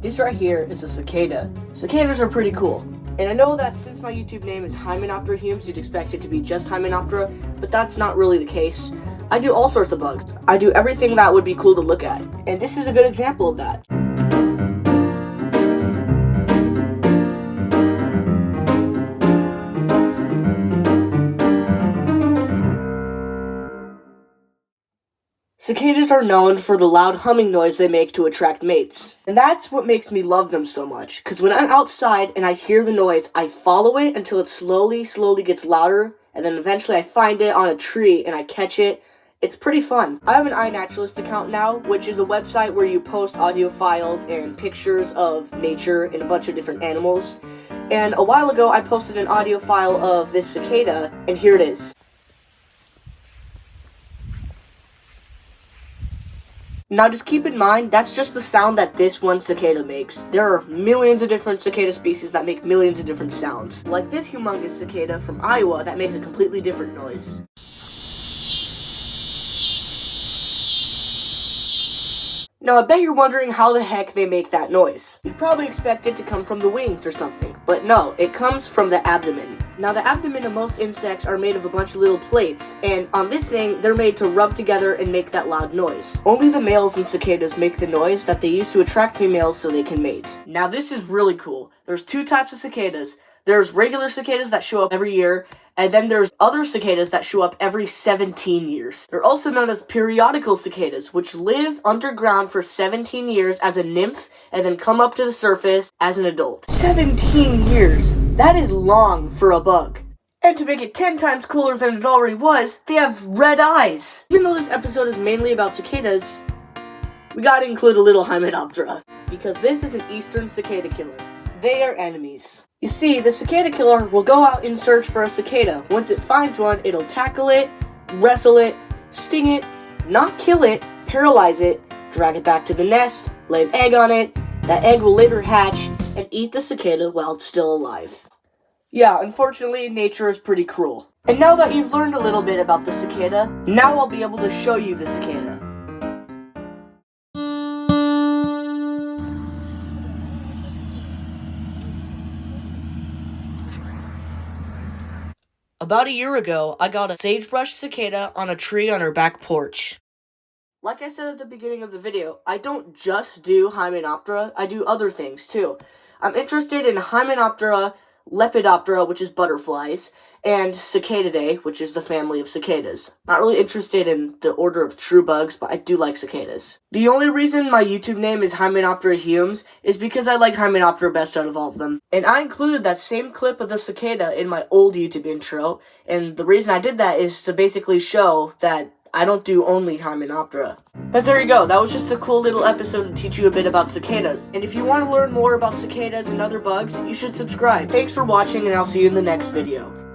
This right here is a cicada. Cicadas are pretty cool. And I know that since my YouTube name is Hymenoptera Humes, you'd expect it to be just Hymenoptera, but that's not really the case. I do all sorts of bugs. I do everything that would be cool to look at. And this is a good example of that. Cicadas are known for the loud humming noise they make to attract mates. And that's what makes me love them so much, because when I'm outside and I hear the noise, I follow it until it slowly gets louder, and then eventually I find it on a tree and I catch it. It's pretty fun. I have an iNaturalist account now, which is a website where you post audio files and pictures of nature and a bunch of different animals. And a while ago, I posted an audio file of this cicada, and here it is. Now just keep in mind, that's just the sound that this one cicada makes. There are millions of different cicada species that make millions of different sounds. Like this humongous cicada from Iowa that makes a completely different noise. Now I bet you're wondering how the heck they make that noise. You'd probably expect it to come from the wings or something, but no, it comes from the abdomen. Now the abdomen of most insects are made of a bunch of little plates, and on this thing, they're made to rub together and make that loud noise. Only the males in cicadas make the noise that they use to attract females so they can mate. Now this is really cool. There's two types of cicadas. There's regular cicadas that show up every year, and then there's other cicadas that show up every 17 years. They're also known as periodical cicadas, which live underground for 17 years as a nymph, and then come up to the surface as an adult. 17 years! That is long for a bug. And to make it 10 times cooler than it already was, they have red eyes! Even though this episode is mainly about cicadas, we gotta include a little Hymenoptera, because this is an eastern cicada killer. They are enemies. You see, the cicada killer will go out in search for a cicada. Once it finds one, it'll tackle it, wrestle it, sting it, not kill it, paralyze it, drag it back to the nest, lay an egg on it. That egg will later hatch and eat the cicada while it's still alive. Yeah, unfortunately, nature is pretty cruel. And now that you've learned a little bit about the cicada, now I'll be able to show you the cicada. About a year ago, I got a sagebrush cicada on a tree on her back porch. Like I said at the beginning of the video, I don't just do Hymenoptera, I do other things too. I'm interested in Hymenoptera, Lepidoptera, which is butterflies, and Cicadidae, which is the family of cicadas. Not really interested in the order of true bugs, but I do like cicadas. The only reason my YouTube name is Hymenoptera Humes is because I like Hymenoptera best out of all of them. And I included that same clip of the cicada in my old YouTube intro, and the reason I did that is to basically show that I don't do only Hymenoptera. But there you go, that was just a cool little episode to teach you a bit about cicadas. And if you want to learn more about cicadas and other bugs, you should subscribe. Thanks for watching, and I'll see you in the next video.